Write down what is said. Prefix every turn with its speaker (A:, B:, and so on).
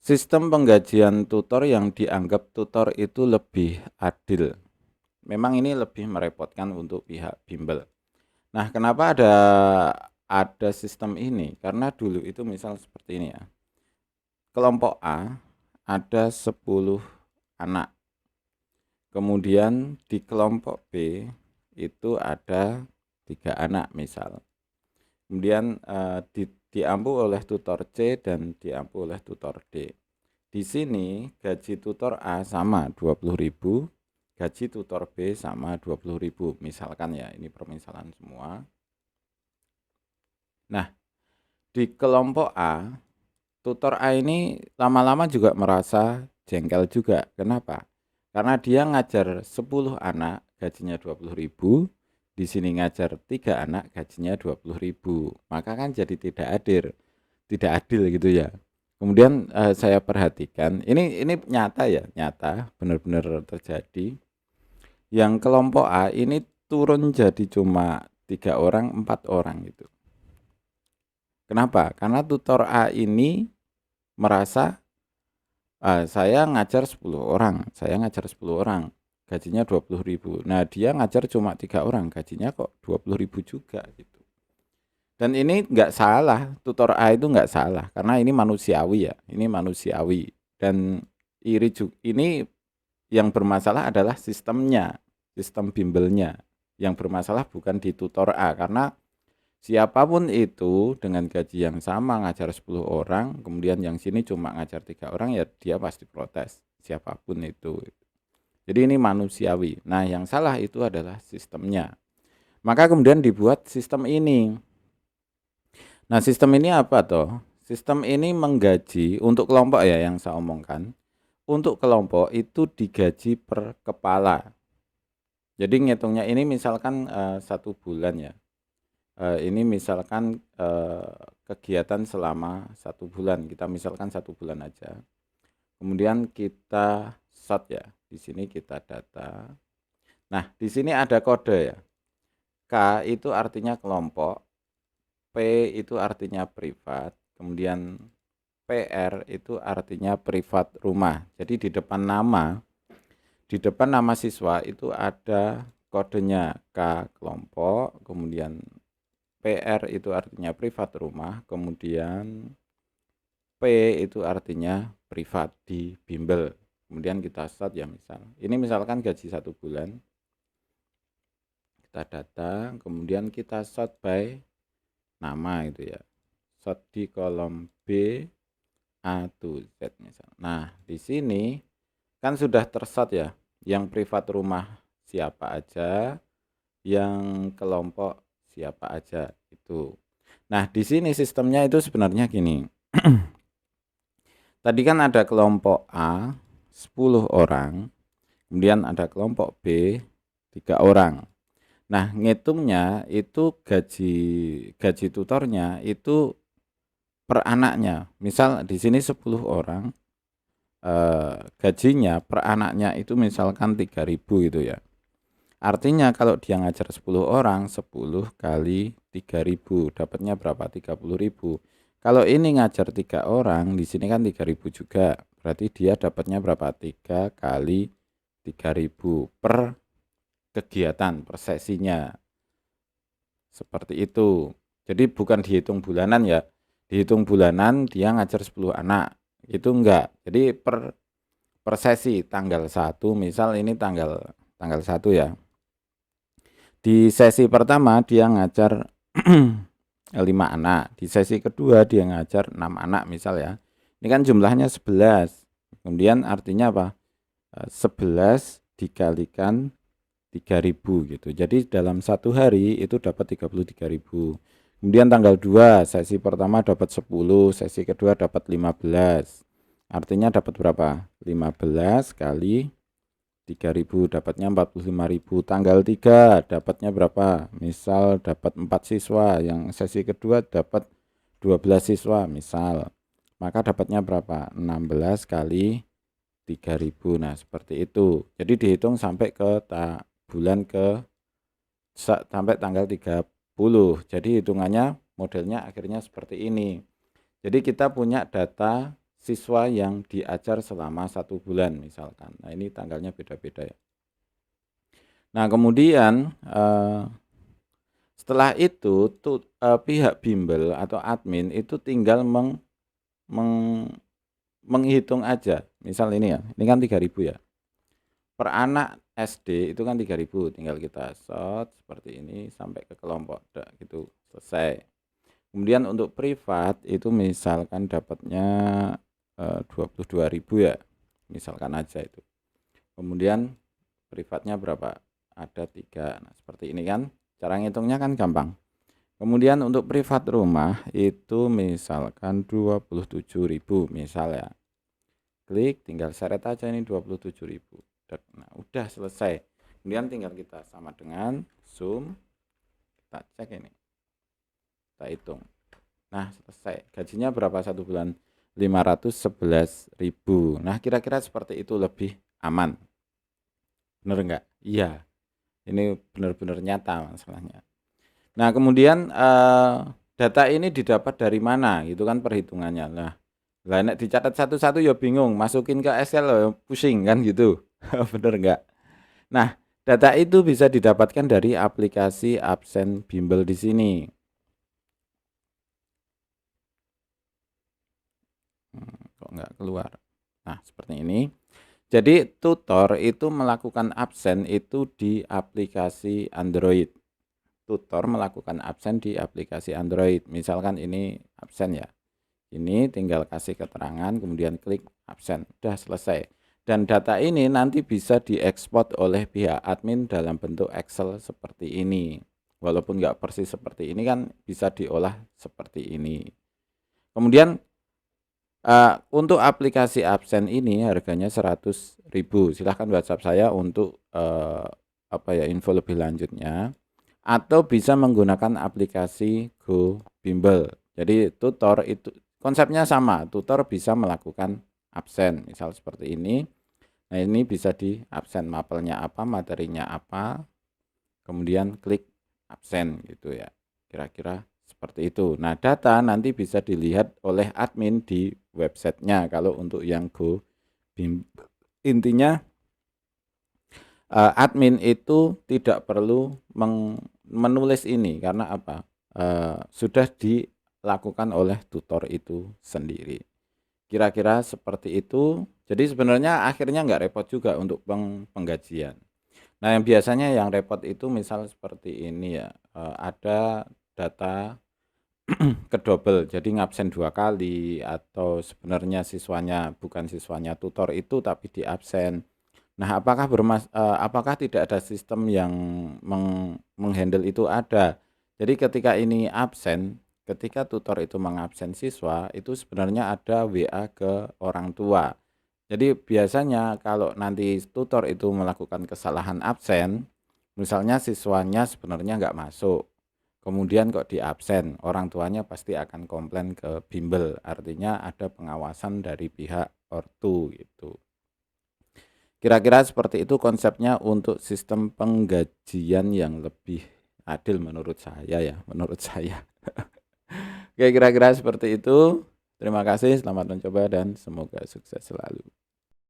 A: Sistem penggajian tutor yang dianggap tutor itu lebih adil. Memang ini lebih merepotkan untuk pihak bimbel. Nah, kenapa ada sistem ini? Karena dulu itu misal seperti ini ya. Kelompok A ada 10 anak. Kemudian di kelompok B itu ada 3 anak misal. Kemudian diampu oleh tutor C dan diampu oleh tutor D. Di sini gaji tutor A sama 20.000, gaji tutor B sama 20.000. Misalkan ya, ini permisalan semua. Nah, di kelompok A, tutor A ini lama-lama juga merasa jengkel juga. Kenapa? Karena dia ngajar 10 anak, gajinya 20.000, di sini ngajar 3 anak, gajinya 20.000. Maka kan jadi tidak adil gitu ya. Kemudian saya perhatikan, ini nyata ya, nyata, benar-benar terjadi. Yang kelompok A ini turun jadi cuma 3 orang, 4 orang gitu. Kenapa? Karena tutor A ini merasa saya ngajar 10 orang, gajinya 20.000. Nah, dia ngajar cuma 3 orang, gajinya kok 20.000 juga gitu. Dan ini nggak salah, tutor A itu nggak salah, karena ini manusiawi ya, ini manusiawi. Dan ini yang bermasalah adalah sistemnya, sistem bimbelnya. Yang bermasalah bukan di tutor A, karena siapapun itu dengan gaji yang sama ngajar 10 orang, kemudian yang sini cuma ngajar 3 orang, ya dia pasti protes, siapapun itu. Jadi ini manusiawi. Nah, yang salah itu adalah sistemnya. Maka kemudian dibuat sistem ini. Nah, sistem ini apa toh? Sistem ini menggaji untuk kelompok ya yang saya omongkan. Untuk kelompok itu digaji per kepala. Jadi ngitungnya ini misalkan 1 bulan ya. Ini misalkan kegiatan selama 1 bulan. Kita misalkan 1 bulan aja. Kemudian kita short ya. Di sini kita data. Nah, di sini ada kode ya. K itu artinya kelompok. P itu artinya privat, kemudian PR itu artinya privat rumah. Jadi di depan nama siswa itu ada kodenya K kelompok, kemudian PR itu artinya privat rumah, kemudian P itu artinya privat di bimbel. Kemudian kita start ya misal. Ini misalkan gaji 1 bulan. Kita data, kemudian kita sort by nama itu ya. Sort di kolom B A to Z misal. Nah, di sini kan sudah tersort ya, yang privat rumah siapa aja, yang kelompok siapa aja itu. Nah, di sini sistemnya itu sebenarnya gini. Tadi kan ada kelompok A 10 orang, kemudian ada kelompok B 3 orang. Nah, ngitungnya itu gaji tutornya itu per anaknya. Misal di sini 10 orang, gajinya per anaknya itu misalkan 3.000 gitu ya. Artinya kalau dia ngajar 10 orang, 10 kali 3.000 dapatnya berapa? 30.000. Kalau ini ngajar 3 orang, di sini kan 3.000 juga. Berarti dia dapatnya berapa? 3 kali 3.000 per kegiatan, per sesinya. Seperti itu. Jadi bukan dihitung bulanan ya. Dihitung bulanan dia ngajar 10 anak. Itu enggak. Jadi per sesi tanggal 1, misal ini tanggal 1 ya. Di sesi pertama dia ngajar 5 anak. Di sesi kedua dia ngajar 6 anak misal ya. Ini kan jumlahnya 11. Kemudian artinya apa? 11 dikalikan 3.000 gitu. Jadi dalam 1 hari itu dapat 33.000. Kemudian tanggal 2 sesi pertama dapat 10, sesi kedua dapat 15. Artinya dapat berapa? 15 kali 3.000 dapatnya 45.000. Tanggal 3 dapatnya berapa? Misal dapat 4 siswa, yang sesi kedua dapat 12 siswa misal. Maka dapatnya berapa? 16 kali 3.000. Nah, seperti itu. Jadi dihitung sampai ke bulan sampai tanggal 30. Jadi hitungannya modelnya akhirnya seperti ini. Jadi kita punya data siswa yang diajar selama 1 bulan misalkan. Nah, ini tanggalnya beda-beda ya. Nah, kemudian setelah itu pihak bimbel atau admin itu tinggal menghitung aja. Misal ini ya, ini kan 3.000 ya. Per anak SD itu kan 3.000, tinggal kita short seperti ini sampai ke kelompok gitu, selesai. Kemudian untuk privat itu misalkan dapatnya 22.000 ya, misalkan aja itu. Kemudian privatnya berapa? Ada 3. Nah, seperti ini kan. Cara ngitungnya kan gampang. Kemudian untuk privat rumah itu misalkan 27.000 misal ya. Klik, tinggal seret aja ini 27.000. Nah, udah selesai. Kemudian tinggal kita sama dengan zoom, kita cek ini, kita hitung. Nah, selesai. Gajinya berapa 1 bulan? 511.000. Nah, kira-kira seperti itu lebih aman. Bener enggak? Iya. Ini benar-benar nyata masalahnya. Nah, kemudian data ini didapat dari mana? Gitu kan perhitungannya. Nah, nek dicatat satu-satu ya bingung, masukin ke Excel ya pusing kan gitu. Bener enggak? Nah, data itu bisa didapatkan dari aplikasi absen bimbel di sini. Kok enggak keluar? Nah, seperti ini. Jadi tutor itu melakukan absen itu di aplikasi Android. Tutor melakukan absen di aplikasi Android. Misalkan ini absen ya. Ini tinggal kasih keterangan, kemudian klik absen. Udah selesai. Dan data ini nanti bisa diekspor oleh pihak admin dalam bentuk Excel seperti ini. Walaupun nggak persis seperti ini kan bisa diolah seperti ini. Kemudian untuk aplikasi absen ini harganya 100.000. Silahkan WhatsApp saya untuk info lebih lanjutnya. Atau bisa menggunakan aplikasi Go Bimbel. Jadi tutor itu konsepnya sama, tutor bisa melakukan absen, misal seperti ini. Nah, ini bisa di absen, mapelnya apa, materinya apa, kemudian klik absen gitu ya. Kira-kira seperti itu. Nah, data nanti bisa dilihat oleh admin di websitenya kalau untuk yang Go Bimbel. Intinya admin itu tidak perlu menulis ini karena apa? Sudah dilakukan oleh tutor itu sendiri. Kira-kira seperti itu. Jadi sebenarnya akhirnya nggak repot juga untuk penggajian. Nah, yang biasanya yang repot itu misal seperti ini ya, ada data kedouble, jadi ngabsen 2 kali atau sebenarnya siswanya bukan siswanya tutor itu tapi di absen. Nah, apakah tidak ada sistem yang menghandle itu? Ada. Jadi ketika ini absen, ketika tutor itu mengabsen siswa, itu sebenarnya ada WA ke orang tua. Jadi biasanya kalau nanti tutor itu melakukan kesalahan absen, misalnya siswanya sebenarnya nggak masuk, kemudian kok di absen, orang tuanya pasti akan komplain ke bimbel, artinya ada pengawasan dari pihak ortu gitu. Kira-kira seperti itu konsepnya untuk sistem penggajian yang lebih adil menurut saya ya, menurut saya. Oke, kira-kira seperti itu. Terima kasih, selamat mencoba dan semoga sukses selalu.